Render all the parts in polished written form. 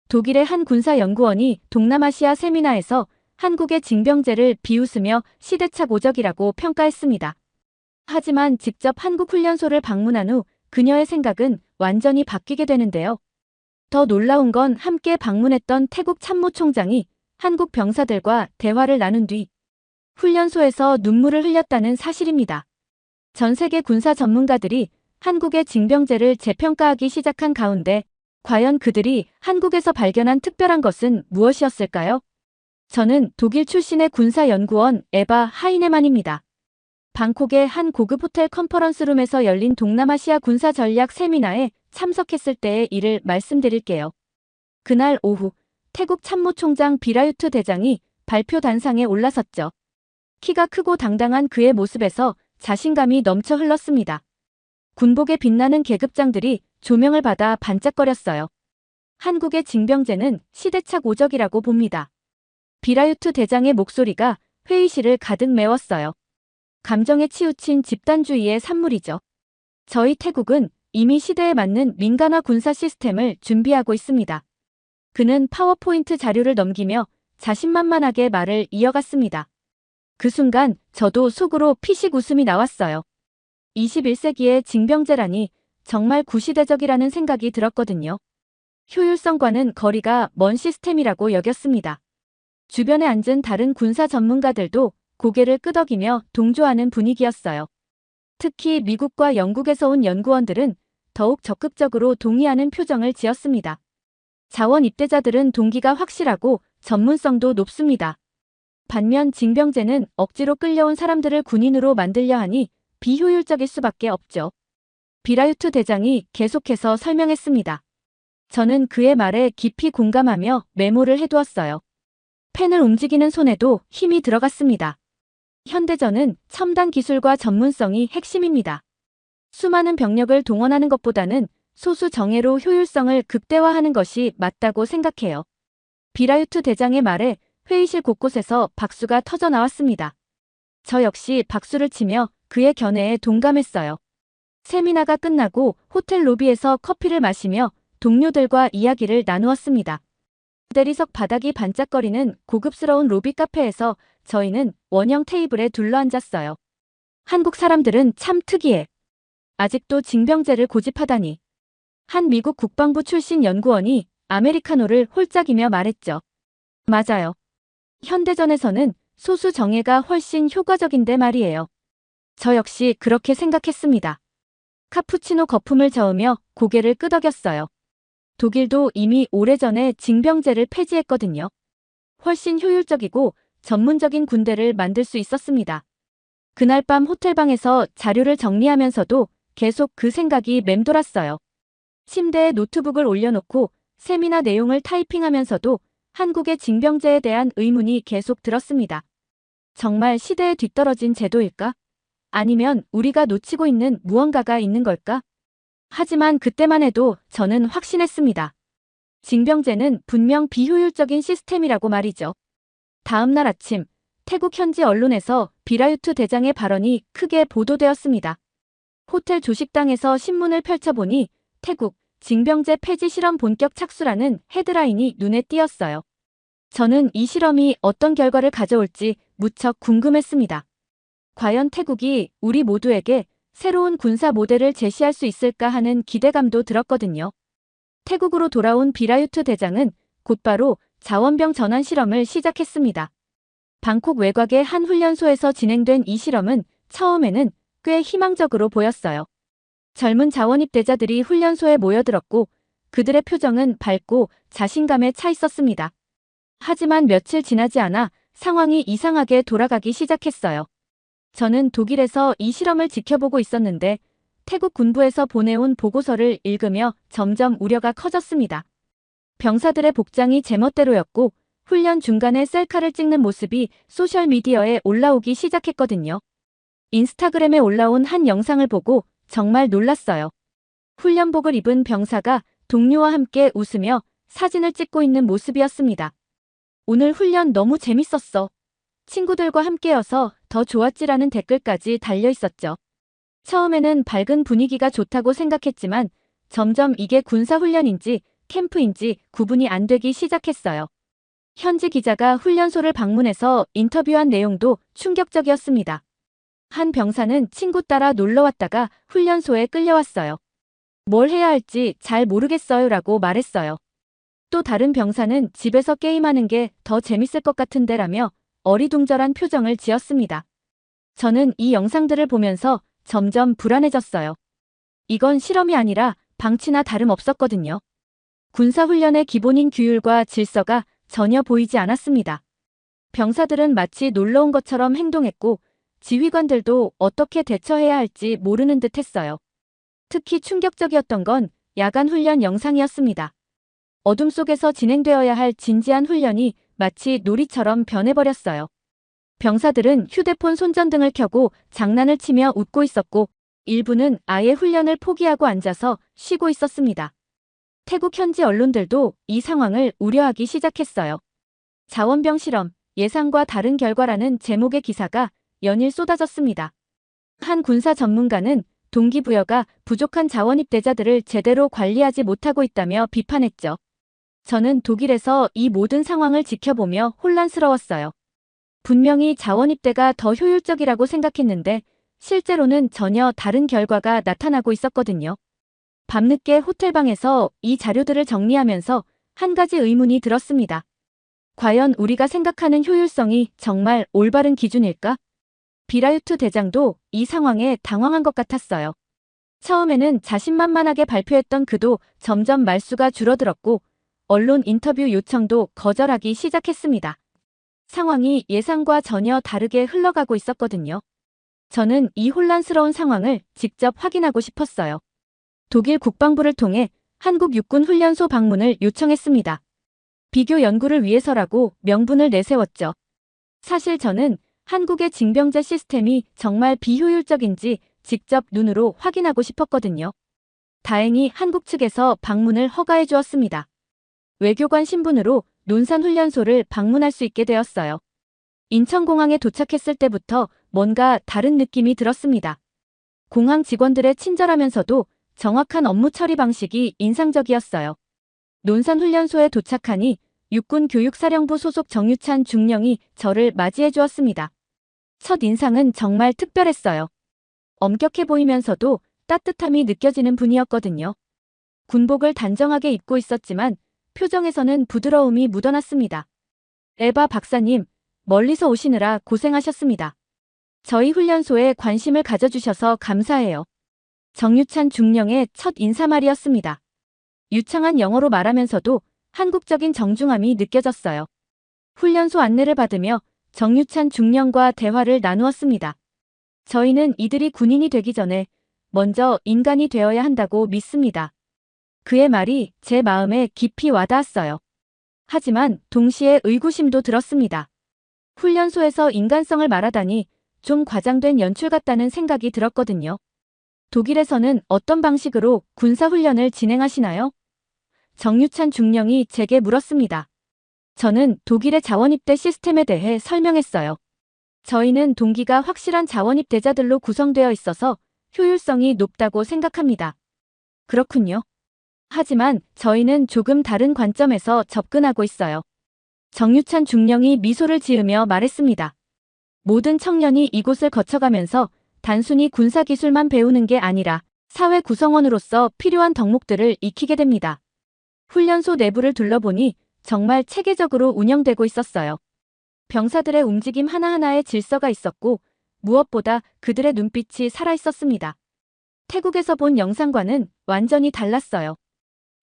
독일의 한 군사연구원이 동남아시아 세미나에서 한국의 징병제를 비웃으며 시대착 오적이라고 평가했습니다. 하지만 직접 한국 훈련소를 방문한 후 그녀의 생각은 완전히 바뀌게 되는데요. 더 놀라운 건 함께 방문했던 태국 참모총장이 한국 병사들과 대화를 나눈 뒤 훈련소에서 눈물을 흘렸다는 사실입니다. 전 세계 군사 전문가들이 한국의 징병제를 재평가하기 시작한 가운데 과연 그들이 한국에서 발견한 특별한 것은 무엇이었을까요? 저는 독일 출신의 군사연구원 에바 하이네만입니다. 방콕의 한 고급 호텔 컨퍼런스룸에서 열린 동남아시아 군사 전략 세미나에 참석했을 때의 일을 말씀드릴게요. 그날 오후 태국 참모총장 비라유트 대장이 발표 단상에 올라섰죠. 키가 크고 당당한 그의 모습에서 자신감이 넘쳐 흘렀습니다. 군복에 빛나는 계급장들이 조명을 받아 반짝거렸어요. 한국의 징병제는 시대착 오적이라고 봅니다. 비라유트 대장의 목소리가 회의실을 가득 메웠어요. 감정에 치우친 집단주의의 산물이죠. 저희 태국은 이미 시대에 맞는 민간화 군사 시스템을 준비하고 있습니다. 그는 파워포인트 자료를 넘기며 자신만만하게 말을 이어갔습니다. 그 순간 저도 속으로 피식 웃음이 나왔어요. 21세기의 징병제라니 정말 구시대적이라는 생각이 들었거든요. 효율성과는 거리가 먼 시스템이라고 여겼습니다. 주변에 앉은 다른 군사 전문가들도 고개를 끄덕이며 동조하는 분위기였어요. 특히 미국과 영국에서 온 연구원들은 더욱 적극적으로 동의하는 표정을 지었습니다. 자원 입대자들은 동기가 확실하고 전문성도 높습니다. 반면 징병제는 억지로 끌려온 사람들을 군인으로 만들려 하니 비효율적일 수밖에 없죠. 비라유트 대장이 계속해서 설명했습니다. 저는 그의 말에 깊이 공감하며 메모를 해두었어요. 펜을 움직이는 손에도 힘이 들어갔습니다. 현대전은 첨단 기술과 전문성이 핵심입니다. 수많은 병력을 동원하는 것보다는 소수 정예로 효율성을 극대화하는 것이 맞다고 생각해요. 비라유트 대장의 말에 회의실 곳곳에서 박수가 터져 나왔습니다. 저 역시 박수를 치며 그의 견해에 동감했어요. 세미나가 끝나고 호텔 로비에서 커피를 마시며 동료들과 이야기를 나누었습니다. 대리석 바닥이 반짝거리는 고급스러운 로비 카페에서 저희는 원형 테이블에 둘러앉았어요. 한국 사람들은 참 특이해. 아직도 징병제를 고집하다니. 한 미국 국방부 출신 연구원이 아메리카노를 홀짝이며 말했죠. 맞아요. 현대전에서는 소수 정예가 훨씬 효과적인데 말이에요. 저 역시 그렇게 생각했습니다. 카푸치노 거품을 저으며 고개를 끄덕였어요. 독일도 이미 오래전에 징병제를 폐지했거든요. 훨씬 효율적이고 전문적인 군대를 만들 수 있었습니다. 그날 밤 호텔방에서 자료를 정리하면서도 계속 그 생각이 맴돌았어요. 침대에 노트북을 올려놓고 세미나 내용을 타이핑하면서도 한국의 징병제에 대한 의문이 계속 들었습니다. 정말 시대에 뒤떨어진 제도일까? 아니면 우리가 놓치고 있는 무언가가 있는 걸까? 하지만 그때만 해도 저는 확신했습니다. 징병제는 분명 비효율적인 시스템이라고 말이죠. 다음 날 아침 태국 현지 언론에서 비라유트 대장의 발언이 크게 보도되었습니다. 호텔 조식당에서 신문을 펼쳐보니 태국 징병제 폐지 실험 본격 착수라는 헤드라인이 눈에 띄었어요. 저는 이 실험이 어떤 결과를 가져올지 무척 궁금했습니다. 과연 태국이 우리 모두에게 새로운 군사 모델을 제시할 수 있을까 하는 기대감도 들었거든요. 태국으로 돌아온 비라유트 대장은 곧바로 자원병 전환 실험을 시작했습니다. 방콕 외곽의 한 훈련소에서 진행된 이 실험은 처음에는 꽤 희망적으로 보였어요. 젊은 자원 입대자들이 훈련소에 모여들었고 그들의 표정은 밝고 자신감에 차 있었습니다. 하지만 며칠 지나지 않아 상황이 이상하게 돌아가기 시작했어요. 저는 독일에서 이 실험을 지켜보고 있었는데 태국 군부에서 보내온 보고서를 읽으며 점점 우려가 커졌습니다. 병사들의 복장이 제멋대로였고 훈련 중간에 셀카를 찍는 모습이 소셜미디어에 올라오기 시작했거든요. 인스타그램에 올라온 한 영상을 보고 정말 놀랐어요. 훈련복을 입은 병사가 동료와 함께 웃으며 사진을 찍고 있는 모습이었습니다. 오늘 훈련 너무 재밌었어. 친구들과 함께여서 더 좋았지라는 댓글까지 달려 있었죠. 처음에는 밝은 분위기가 좋다고 생각했지만 점점 이게 군사훈련인지 캠프인지 구분이 안 되기 시작했어요. 현지 기자가 훈련소를 방문해서 인터뷰한 내용도 충격적이었습니다. 한 병사는 친구 따라 놀러 왔다가 훈련소에 끌려왔어요. 뭘 해야 할지 잘 모르겠어요라고 말했어요. 또 다른 병사는 집에서 게임하는 게 더 재밌을 것 같은데라며 어리둥절한 표정을 지었습니다. 저는 이 영상들을 보면서 점점 불안해졌어요. 이건 실험이 아니라 방치나 다름없었거든요. 군사훈련의 기본인 규율과 질서가 전혀 보이지 않았습니다. 병사들은 마치 놀러 온 것처럼 행동했고 지휘관들도 어떻게 대처해야 할지 모르는 듯 했어요. 특히 충격적이었던 건 야간 훈련 영상이었습니다. 어둠 속에서 진행되어야 할 진지한 훈련이 마치 놀이처럼 변해버렸어요. 병사들은 휴대폰 손전등을 켜고 장난을 치며 웃고 있었고 일부는 아예 훈련을 포기하고 앉아서 쉬고 있었습니다. 태국 현지 언론들도 이 상황을 우려하기 시작했어요. 자원병 실험, 예상과 다른 결과라는 제목의 기사가 연일 쏟아졌습니다. 한 군사 전문가는 동기부여가 부족한 자원 입대자들을 제대로 관리하지 못하고 있다며 비판했죠. 저는 독일에서 이 모든 상황을 지켜보며 혼란스러웠어요. 분명히 자원 입대가 더 효율적이라고 생각했는데 실제로는 전혀 다른 결과가 나타나고 있었거든요. 밤늦게 호텔방에서 이 자료들을 정리하면서 한 가지 의문이 들었습니다. 과연 우리가 생각하는 효율성이 정말 올바른 기준일까? 비라유트 대장도 이 상황에 당황한 것 같았어요. 처음에는 자신만만하게 발표했던 그도 점점 말수가 줄어들었고 언론 인터뷰 요청도 거절하기 시작했습니다. 상황이 예상과 전혀 다르게 흘러가고 있었거든요. 저는 이 혼란스러운 상황을 직접 확인하고 싶었어요. 독일 국방부를 통해 한국 육군 훈련소 방문을 요청했습니다. 비교 연구를 위해서라고 명분을 내세웠죠. 사실 저는 한국의 징병제 시스템이 정말 비효율적인지 직접 눈으로 확인하고 싶었거든요. 다행히 한국 측에서 방문을 허가해 주었습니다. 외교관 신분으로 논산훈련소를 방문할 수 있게 되었어요. 인천공항에 도착했을 때부터 뭔가 다른 느낌이 들었습니다. 공항 직원들의 친절하면서도 정확한 업무 처리 방식이 인상적이었어요. 논산훈련소에 도착하니 육군교육사령부 소속 정유찬 중령이 저를 맞이해 주었습니다. 첫 인상은 정말 특별했어요. 엄격해 보이면서도 따뜻함이 느껴지는 분이었거든요. 군복을 단정하게 입고 있었지만 표정에서는 부드러움이 묻어났습니다. 에바 박사님, 멀리서 오시느라 고생하셨습니다. 저희 훈련소에 관심을 가져주셔서 감사해요. 정유찬 중령의 첫 인사말이었습니다. 유창한 영어로 말하면서도 한국적인 정중함이 느껴졌어요. 훈련소 안내를 받으며 정유찬 중령과 대화를 나누었습니다. 저희는 이들이 군인이 되기 전에 먼저 인간이 되어야 한다고 믿습니다. 그의 말이 제 마음에 깊이 와닿았어요. 하지만 동시에 의구심도 들었습니다. 훈련소에서 인간성을 말하다니 좀 과장된 연출 같다는 생각이 들었거든요. 독일에서는 어떤 방식으로 군사훈련을 진행하시나요? 정유찬 중령이 제게 물었습니다. 저는 독일의 자원입대 시스템에 대해 설명했어요. 저희는 동기가 확실한 자원입대자들로 구성되어 있어서 효율성이 높다고 생각합니다. 그렇군요. 하지만 저희는 조금 다른 관점에서 접근하고 있어요. 정유찬 중령이 미소를 지으며 말했습니다. 모든 청년이 이곳을 거쳐가면서 단순히 군사기술만 배우는 게 아니라 사회 구성원으로서 필요한 덕목들을 익히게 됩니다. 훈련소 내부를 둘러보니 정말 체계적으로 운영되고 있었어요. 병사들의 움직임 하나하나에 질서가 있었고 무엇보다 그들의 눈빛이 살아있었습니다. 태국에서 본 영상과는 완전히 달랐어요.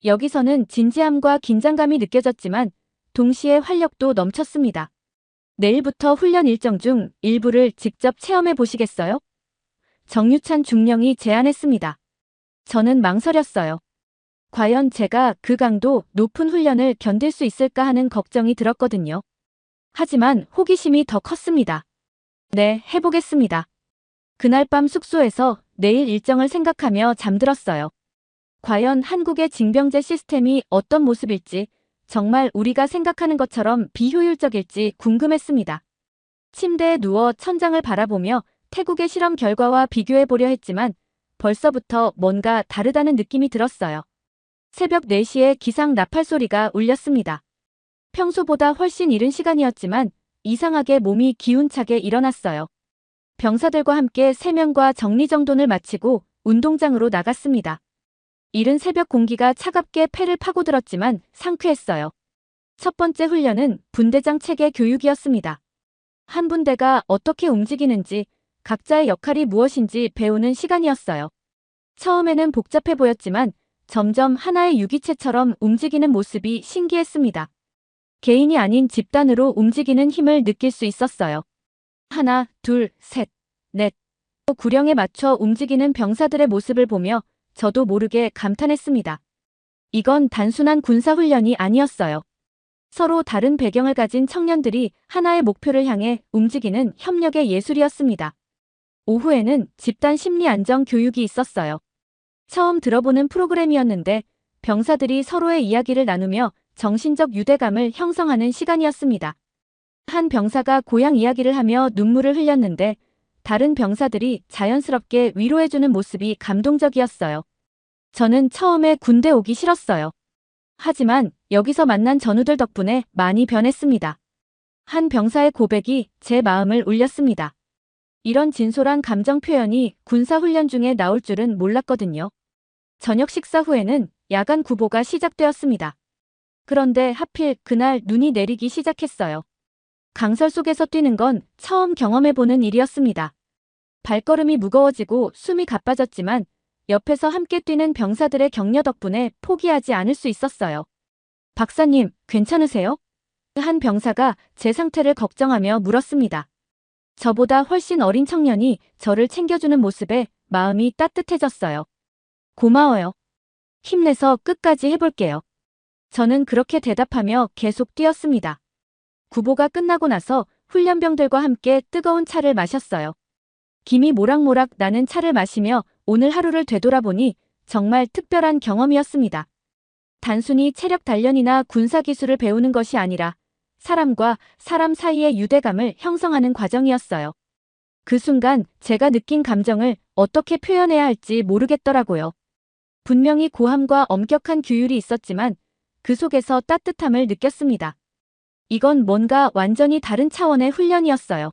여기서는 진지함과 긴장감이 느껴졌지만 동시에 활력도 넘쳤습니다. 내일부터 훈련 일정 중 일부를 직접 체험해 보시겠어요? 정유찬 중령이 제안했습니다. 저는 망설였어요. 과연 제가 그 강도 높은 훈련을 견딜 수 있을까 하는 걱정이 들었거든요. 하지만 호기심이 더 컸습니다. 네, 해보겠습니다. 그날 밤 숙소에서 내일 일정을 생각하며 잠들었어요. 과연 한국의 징병제 시스템이 어떤 모습일지, 정말 우리가 생각하는 것처럼 비효율적일지 궁금했습니다. 침대에 누워 천장을 바라보며 태국의 실험 결과와 비교해 보려 했지만 벌써부터 뭔가 다르다는 느낌이 들었어요. 새벽 4시에 기상 나팔 소리가 울렸습니다. 평소보다 훨씬 이른 시간이었지만 이상하게 몸이 기운차게 일어났어요. 병사들과 함께 세면과 정리정돈을 마치고 운동장으로 나갔습니다. 이른 새벽 공기가 차갑게 폐를 파고들었지만 상쾌했어요. 첫 번째 훈련은 분대장 체계 교육이었습니다. 한 분대가 어떻게 움직이는지, 각자의 역할이 무엇인지 배우는 시간이었어요. 처음에는 복잡해 보였지만 점점 하나의 유기체처럼 움직이는 모습이 신기했습니다. 개인이 아닌 집단으로 움직이는 힘을 느낄 수 있었어요. 하나, 둘, 셋, 넷. 구령에 맞춰 움직이는 병사들의 모습을 보며 저도 모르게 감탄했습니다. 이건 단순한 군사훈련이 아니었어요. 서로 다른 배경을 가진 청년들이 하나의 목표를 향해 움직이는 협력의 예술이었습니다. 오후에는 집단 심리 안정 교육이 있었어요. 처음 들어보는 프로그램이었는데 병사들이 서로의 이야기를 나누며 정신적 유대감을 형성하는 시간이었습니다. 한 병사가 고향 이야기를 하며 눈물을 흘렸는데 다른 병사들이 자연스럽게 위로해주는 모습이 감동적이었어요. 저는 처음에 군대 오기 싫었어요. 하지만 여기서 만난 전우들 덕분에 많이 변했습니다. 한 병사의 고백이 제 마음을 울렸습니다. 이런 진솔한 감정 표현이 군사훈련 중에 나올 줄은 몰랐거든요. 저녁 식사 후에는 야간 구보가 시작되었습니다. 그런데 하필 그날 눈이 내리기 시작했어요. 강설 속에서 뛰는 건 처음 경험해보는 일이었습니다. 발걸음이 무거워지고 숨이 가빠졌지만 옆에서 함께 뛰는 병사들의 격려 덕분에 포기하지 않을 수 있었어요. 박사님, 괜찮으세요? 한 병사가 제 상태를 걱정하며 물었습니다. 저보다 훨씬 어린 청년이 저를 챙겨주는 모습에 마음이 따뜻해졌어요. 고마워요. 힘내서 끝까지 해볼게요. 저는 그렇게 대답하며 계속 뛰었습니다. 구보가 끝나고 나서 훈련병들과 함께 뜨거운 차를 마셨어요. 김이 모락모락 나는 차를 마시며 오늘 하루를 되돌아보니 정말 특별한 경험이었습니다. 단순히 체력 단련이나 군사기술을 배우는 것이 아니라 사람과 사람 사이의 유대감을 형성하는 과정이었어요. 그 순간 제가 느낀 감정을 어떻게 표현해야 할지 모르겠더라고요. 분명히 고함과 엄격한 규율이 있었지만 그 속에서 따뜻함을 느꼈습니다. 이건 뭔가 완전히 다른 차원의 훈련이었어요.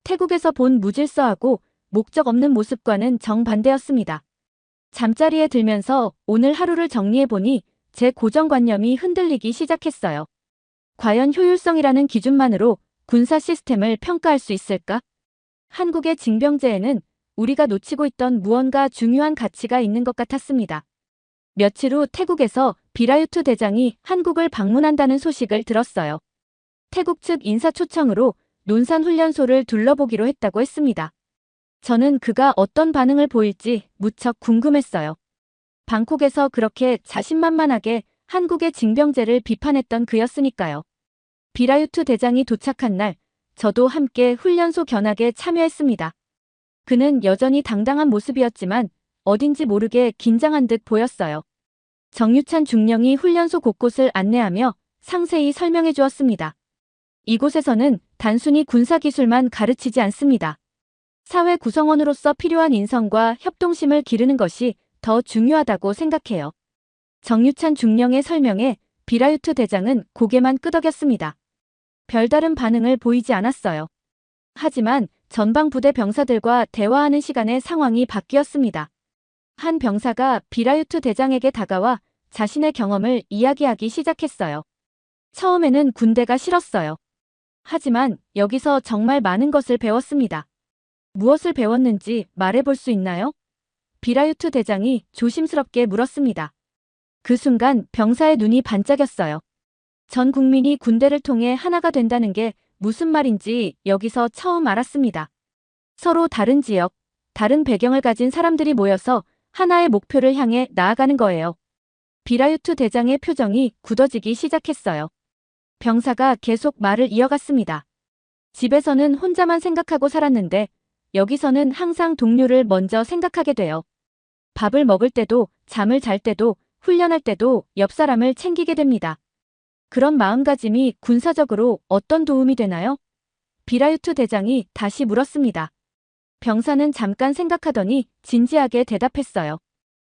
태국에서 본 무질서하고 목적 없는 모습과는 정반대였습니다. 잠자리에 들면서 오늘 하루를 정리해보니 제 고정관념이 흔들리기 시작했어요. 과연 효율성이라는 기준만으로 군사 시스템을 평가할 수 있을까? 한국의 징병제에는 우리가 놓치고 있던 무언가 중요한 가치가 있는 것 같았습니다. 며칠 후 태국에서 비라유투 대장이 한국을 방문한다는 소식을 들었어요. 태국 측 인사 초청으로 논산훈련소를 둘러보기로 했다고 했습니다. 저는 그가 어떤 반응을 보일지 무척 궁금했어요. 방콕에서 그렇게 자신만만하게 한국의 징병제를 비판했던 그였으니까요. 비라유투 대장이 도착한 날, 저도 함께 훈련소 견학에 참여했습니다. 그는 여전히 당당한 모습이었지만 어딘지 모르게 긴장한 듯 보였어요. 정유찬 중령이 훈련소 곳곳을 안내하며 상세히 설명해 주었습니다. 이곳에서는 단순히 군사기술만 가르치지 않습니다. 사회 구성원으로서 필요한 인성과 협동심을 기르는 것이 더 중요하다고 생각해요. 정유찬 중령의 설명에 비라유투 대장은 고개만 끄덕였습니다. 별다른 반응을 보이지 않았어요. 하지만 전방 부대 병사들과 대화하는 시간에 상황이 바뀌었습니다. 한 병사가 비라유투 대장에게 다가와 자신의 경험을 이야기하기 시작했어요. 처음에는 군대가 싫었어요. 하지만 여기서 정말 많은 것을 배웠습니다. 무엇을 배웠는지 말해볼 수 있나요? 비라유투 대장이 조심스럽게 물었습니다. 그 순간 병사의 눈이 반짝였어요. 전 국민이 군대를 통해 하나가 된다는 게 무슨 말인지 여기서 처음 알았습니다. 서로 다른 지역, 다른 배경을 가진 사람들이 모여서 하나의 목표를 향해 나아가는 거예요. 비라유투 대장의 표정이 굳어지기 시작했어요. 병사가 계속 말을 이어갔습니다. 집에서는 혼자만 생각하고 살았는데 여기서는 항상 동료를 먼저 생각하게 돼요. 밥을 먹을 때도, 잠을 잘 때도, 훈련할 때도 옆 사람을 챙기게 됩니다. 그런 마음가짐이 군사적으로 어떤 도움이 되나요? 비라유투 대장이 다시 물었습니다. 병사는 잠깐 생각하더니 진지하게 대답했어요.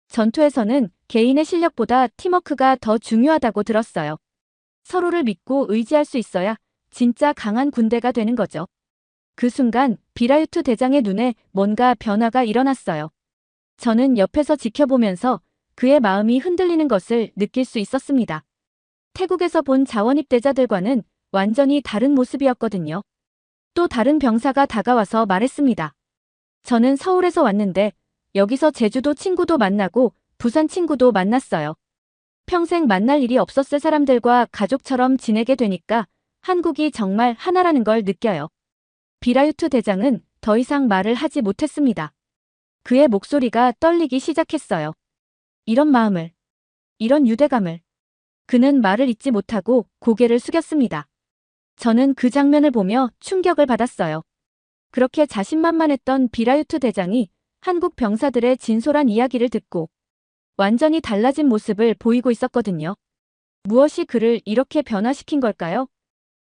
전투에서는 개인의 실력보다 팀워크가 더 중요하다고 들었어요. 서로를 믿고 의지할 수 있어야 진짜 강한 군대가 되는 거죠. 그 순간 비라유트 대장의 눈에 뭔가 변화가 일어났어요. 저는 옆에서 지켜보면서 그의 마음이 흔들리는 것을 느낄 수 있었습니다. 태국에서 본 자원 입대자들과는 완전히 다른 모습이었거든요. 또 다른 병사가 다가와서 말했습니다. 저는 서울에서 왔는데 여기서 제주도 친구도 만나고 부산 친구도 만났어요. 평생 만날 일이 없었을 사람들과 가족처럼 지내게 되니까 한국이 정말 하나라는 걸 느껴요. 비라유트 대장은 더 이상 말을 하지 못했습니다. 그의 목소리가 떨리기 시작했어요. 이런 마음을, 이런 유대감을. 그는 말을 잇지 못하고 고개를 숙였습니다. 저는 그 장면을 보며 충격을 받았어요. 그렇게 자신만만했던 비라유트 대장이 한국 병사들의 진솔한 이야기를 듣고 완전히 달라진 모습을 보이고 있었거든요. 무엇이 그를 이렇게 변화시킨 걸까요?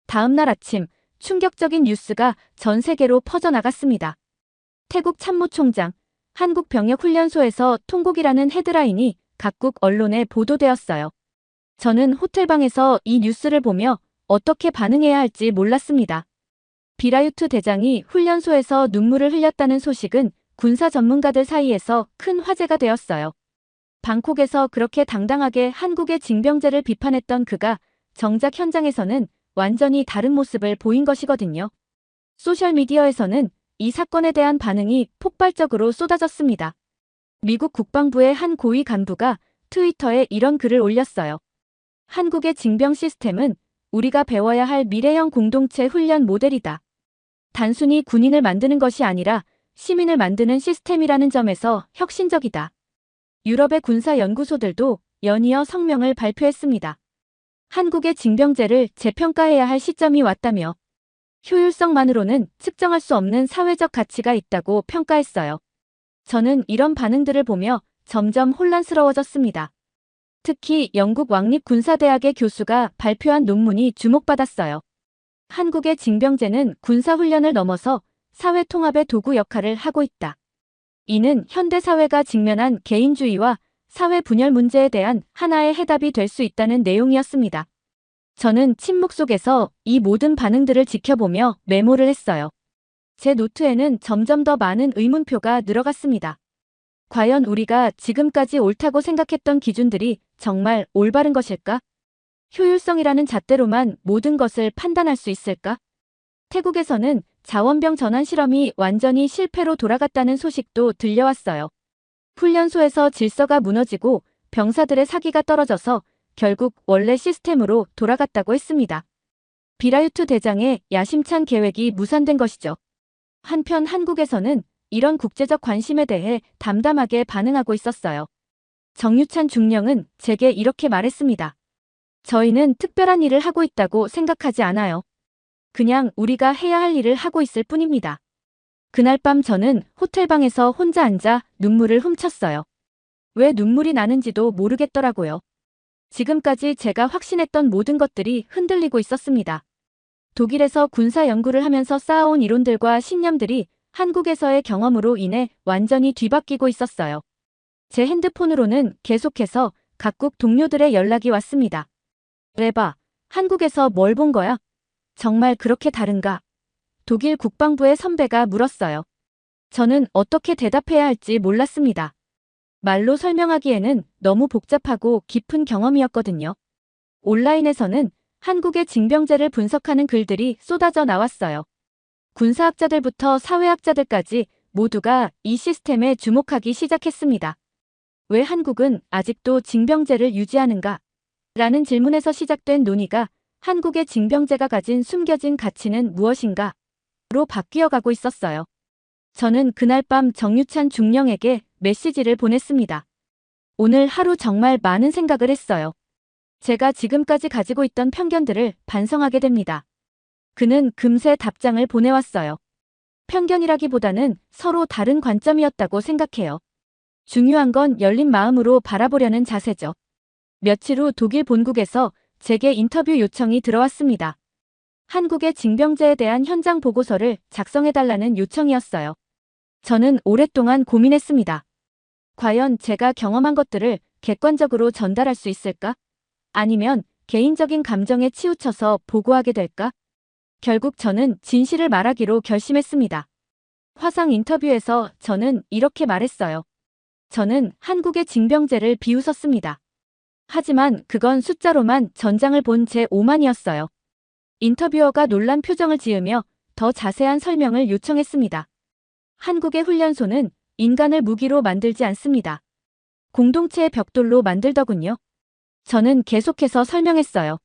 다음 날 아침, 충격적인 뉴스가 전 세계로 퍼져나갔습니다. 태국 참모총장, 한국병력훈련소에서 통곡이라는 헤드라인이 각국 언론에 보도되었어요. 저는 호텔방에서 이 뉴스를 보며 어떻게 반응해야 할지 몰랐습니다. 비라유트 대장이 훈련소에서 눈물을 흘렸다는 소식은 군사 전문가들 사이에서 큰 화제가 되었어요. 방콕에서 그렇게 당당하게 한국의 징병제를 비판했던 그가 정작 현장에서는 완전히 다른 모습을 보인 것이거든요. 소셜미디어에서는 이 사건에 대한 반응이 폭발적으로 쏟아졌습니다. 미국 국방부의 한 고위 간부가 트위터에 이런 글을 올렸어요. 한국의 징병 시스템은 우리가 배워야 할 미래형 공동체 훈련 모델이다. 단순히 군인을 만드는 것이 아니라 시민을 만드는 시스템이라는 점에서 혁신적이다. 유럽의 군사 연구소들도 연이어 성명을 발표했습니다. 한국의 징병제를 재평가해야 할 시점이 왔다며 효율성만으로는 측정할 수 없는 사회적 가치가 있다고 평가했어요. 저는 이런 반응들을 보며 점점 혼란스러워졌습니다. 특히 영국 왕립군사대학의 교수가 발표한 논문이 주목받았어요. 한국의 징병제는 군사훈련을 넘어서 사회 통합의 도구 역할을 하고 있다. 이는 현대 사회가 직면한 개인주의와 사회 분열 문제에 대한 하나의 해답이 될 수 있다는 내용이었습니다. 저는 침묵 속에서 이 모든 반응들을 지켜보며 메모를 했어요. 제 노트에는 점점 더 많은 의문표가 늘어갔습니다. 과연 우리가 지금까지 옳다고 생각했던 기준들이 정말 올바른 것일까? 효율성이라는 잣대로만 모든 것을 판단할 수 있을까? 태국에서는 자원병 전환 실험이 완전히 실패로 돌아갔다는 소식도 들려왔어요. 훈련소에서 질서가 무너지고 병사들의 사기가 떨어져서 결국 원래 시스템으로 돌아갔다고 했습니다. 비라유트 대장의 야심찬 계획이 무산된 것이죠. 한편 한국에서는 이런 국제적 관심에 대해 담담하게 반응하고 있었어요. 정유찬 중령은 제게 이렇게 말했습니다. 저희는 특별한 일을 하고 있다고 생각하지 않아요. 그냥 우리가 해야 할 일을 하고 있을 뿐입니다. 그날 밤 저는 호텔방에서 혼자 앉아 눈물을 훔쳤어요. 왜 눈물이 나는지도 모르겠더라고요. 지금까지 제가 확신했던 모든 것들이 흔들리고 있었습니다. 독일에서 군사 연구를 하면서 쌓아온 이론들과 신념들이 한국에서의 경험으로 인해 완전히 뒤바뀌고 있었어요. 제 핸드폰으로는 계속해서 각국 동료들의 연락이 왔습니다. 레바, 한국에서 뭘 본 거야? 정말 그렇게 다른가? 독일 국방부의 선배가 물었어요. 저는 어떻게 대답해야 할지 몰랐습니다. 말로 설명하기에는 너무 복잡하고 깊은 경험이었거든요. 온라인에서는 한국의 징병제를 분석하는 글들이 쏟아져 나왔어요. 군사학자들부터 사회학자들까지 모두가 이 시스템에 주목하기 시작했습니다. 왜 한국은 아직도 징병제를 유지하는가? 라는 질문에서 시작된 논의가 한국의 징병제가 가진 숨겨진 가치는 무엇인가? 로 바뀌어가고 있었어요. 저는 그날 밤 정유찬 중령에게 메시지를 보냈습니다. 오늘 하루 정말 많은 생각을 했어요. 제가 지금까지 가지고 있던 편견들을 반성하게 됩니다. 그는 금세 답장을 보내왔어요. 편견이라기보다는 서로 다른 관점이었다고 생각해요. 중요한 건 열린 마음으로 바라보려는 자세죠. 며칠 후 독일 본국에서 제게 인터뷰 요청이 들어왔습니다. 한국의 징병제에 대한 현장 보고서를 작성해달라는 요청이었어요. 저는 오랫동안 고민했습니다. 과연 제가 경험한 것들을 객관적으로 전달할 수 있을까? 아니면 개인적인 감정에 치우쳐서 보고하게 될까? 결국 저는 진실을 말하기로 결심했습니다. 화상 인터뷰에서 저는 이렇게 말했어요. 저는 한국의 징병제를 비웃었습니다. 하지만 그건 숫자로만 전장을 본 제 오만이었어요. 인터뷰어가 놀란 표정을 지으며 더 자세한 설명을 요청했습니다. 한국의 훈련소는 인간을 무기로 만들지 않습니다. 공동체의 벽돌로 만들더군요. 저는 계속해서 설명했어요.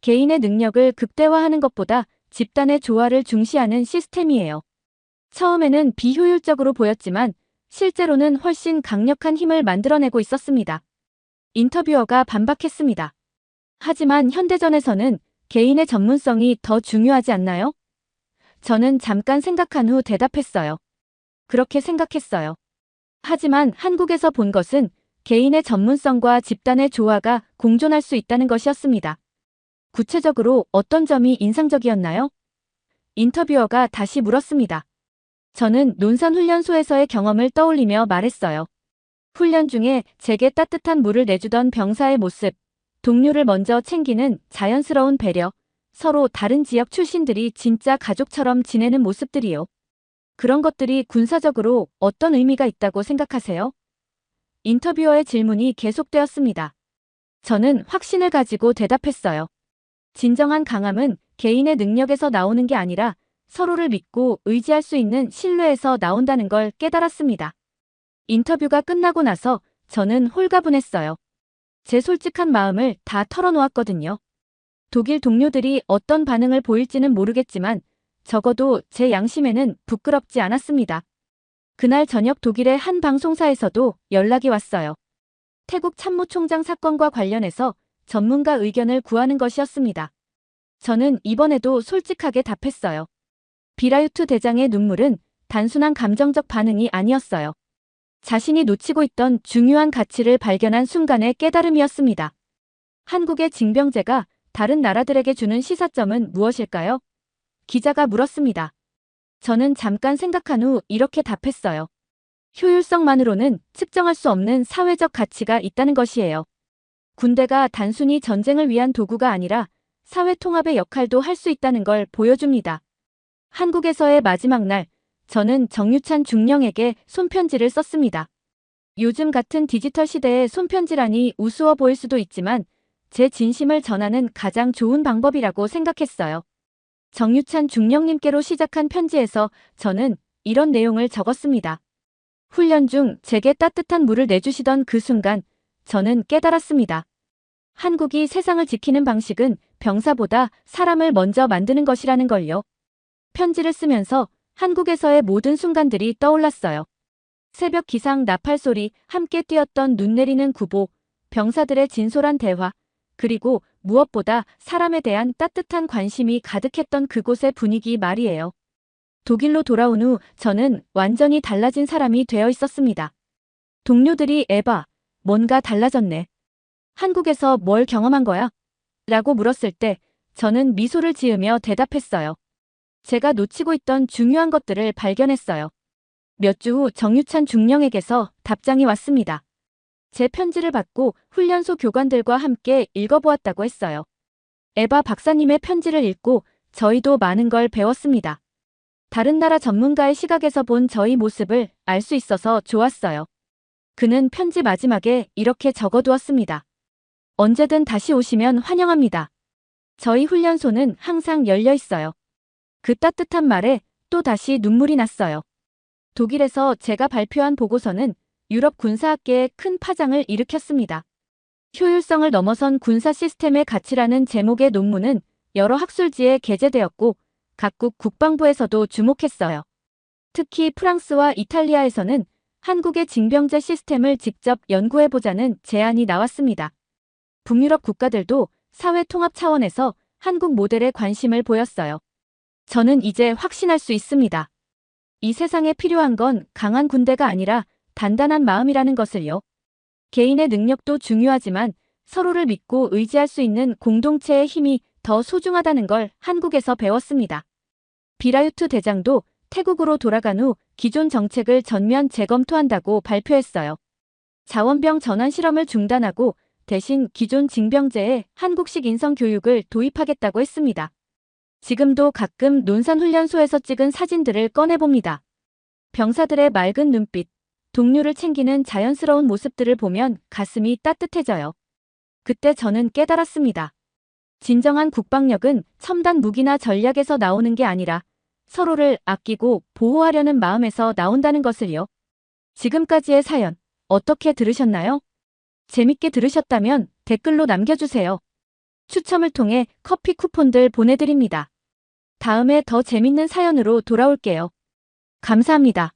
개인의 능력을 극대화하는 것보다 집단의 조화를 중시하는 시스템이에요. 처음에는 비효율적으로 보였지만 실제로는 훨씬 강력한 힘을 만들어내고 있었습니다. 인터뷰어가 반박했습니다. 하지만 현대전에서는 개인의 전문성이 더 중요하지 않나요? 저는 잠깐 생각한 후 대답했어요. 그렇게 생각했어요. 하지만 한국에서 본 것은 개인의 전문성과 집단의 조화가 공존할 수 있다는 것이었습니다. 구체적으로 어떤 점이 인상적이었나요? 인터뷰어가 다시 물었습니다. 저는 논산훈련소에서의 경험을 떠올리며 말했어요. 훈련 중에 제게 따뜻한 물을 내주던 병사의 모습, 동료를 먼저 챙기는 자연스러운 배려, 서로 다른 지역 출신들이 진짜 가족처럼 지내는 모습들이요. 그런 것들이 군사적으로 어떤 의미가 있다고 생각하세요? 인터뷰어의 질문이 계속되었습니다. 저는 확신을 가지고 대답했어요. 진정한 강함은 개인의 능력에서 나오는 게 아니라 서로를 믿고 의지할 수 있는 신뢰에서 나온다는 걸 깨달았습니다. 인터뷰가 끝나고 나서 저는 홀가분했어요. 제 솔직한 마음을 다 털어놓았거든요. 독일 동료들이 어떤 반응을 보일지는 모르겠지만 적어도 제 양심에는 부끄럽지 않았습니다. 그날 저녁 독일의 한 방송사에서도 연락이 왔어요. 태국 참모총장 사건과 관련해서 전문가 의견을 구하는 것이었습니다. 저는 이번에도 솔직하게 답했어요. 비라유트 대장의 눈물은 단순한 감정적 반응이 아니었어요. 자신이 놓치고 있던 중요한 가치를 발견한 순간의 깨달음이었습니다. 한국의 징병제가 다른 나라들에게 주는 시사점은 무엇일까요? 기자가 물었습니다. 저는 잠깐 생각한 후 이렇게 답했어요. 효율성만으로는 측정할 수 없는 사회적 가치가 있다는 것이에요. 군대가 단순히 전쟁을 위한 도구가 아니라 사회 통합의 역할도 할 수 있다는 걸 보여줍니다. 한국에서의 마지막 날, 저는 정유찬 중령에게 손편지를 썼습니다. 요즘 같은 디지털 시대에 손편지라니 우스워 보일 수도 있지만 제 진심을 전하는 가장 좋은 방법이라고 생각했어요. 정유찬 중령님께로 시작한 편지에서 저는 이런 내용을 적었습니다. 훈련 중 제게 따뜻한 물을 내주시던 그 순간 저는 깨달았습니다. 한국이 세상을 지키는 방식은 병사보다 사람을 먼저 만드는 것이라는 걸요. 편지를 쓰면서 한국에서의 모든 순간들이 떠올랐어요. 새벽 기상 나팔 소리, 함께 뛰었던 눈 내리는 구보, 병사들의 진솔한 대화, 그리고 무엇보다 사람에 대한 따뜻한 관심이 가득했던 그곳의 분위기 말이에요. 독일로 돌아온 후 저는 완전히 달라진 사람이 되어 있었습니다. 동료들이 에바, 뭔가 달라졌네. 한국에서 뭘 경험한 거야? 라고 물었을 때 저는 미소를 지으며 대답했어요. 제가 놓치고 있던 중요한 것들을 발견했어요. 몇 주 후 정유찬 중령에게서 답장이 왔습니다. 제 편지를 받고 훈련소 교관들과 함께 읽어보았다고 했어요. 에바 박사님의 편지를 읽고 저희도 많은 걸 배웠습니다. 다른 나라 전문가의 시각에서 본 저희 모습을 알 수 있어서 좋았어요. 그는 편지 마지막에 이렇게 적어두었습니다. 언제든 다시 오시면 환영합니다. 저희 훈련소는 항상 열려 있어요. 그 따뜻한 말에 또 다시 눈물이 났어요. 독일에서 제가 발표한 보고서는 유럽 군사학계에 큰 파장을 일으켰습니다. 효율성을 넘어선 군사 시스템의 가치라는 제목의 논문은 여러 학술지에 게재되었고 각국 국방부에서도 주목했어요. 특히 프랑스와 이탈리아에서는 한국의 징병제 시스템을 직접 연구해보자는 제안이 나왔습니다. 북유럽 국가들도 사회 통합 차원에서 한국 모델에 관심을 보였어요. 저는 이제 확신할 수 있습니다. 이 세상에 필요한 건 강한 군대가 아니라 단단한 마음이라는 것을요. 개인의 능력도 중요하지만 서로를 믿고 의지할 수 있는 공동체의 힘이 더 소중하다는 걸 한국에서 배웠습니다. 비라유트 대장도 태국으로 돌아간 후 기존 정책을 전면 재검토한다고 발표했어요. 자원병 전환 실험을 중단하고 대신 기존 징병제에 한국식 인성 교육을 도입하겠다고 했습니다. 지금도 가끔 논산훈련소에서 찍은 사진들을 꺼내봅니다. 병사들의 맑은 눈빛, 동료를 챙기는 자연스러운 모습들을 보면 가슴이 따뜻해져요. 그때 저는 깨달았습니다. 진정한 국방력은 첨단 무기나 전략에서 나오는 게 아니라 서로를 아끼고 보호하려는 마음에서 나온다는 것을요. 지금까지의 사연 어떻게 들으셨나요? 재밌게 들으셨다면 댓글로 남겨주세요. 추첨을 통해 커피 쿠폰들 보내드립니다. 다음에 더 재밌는 사연으로 돌아올게요. 감사합니다.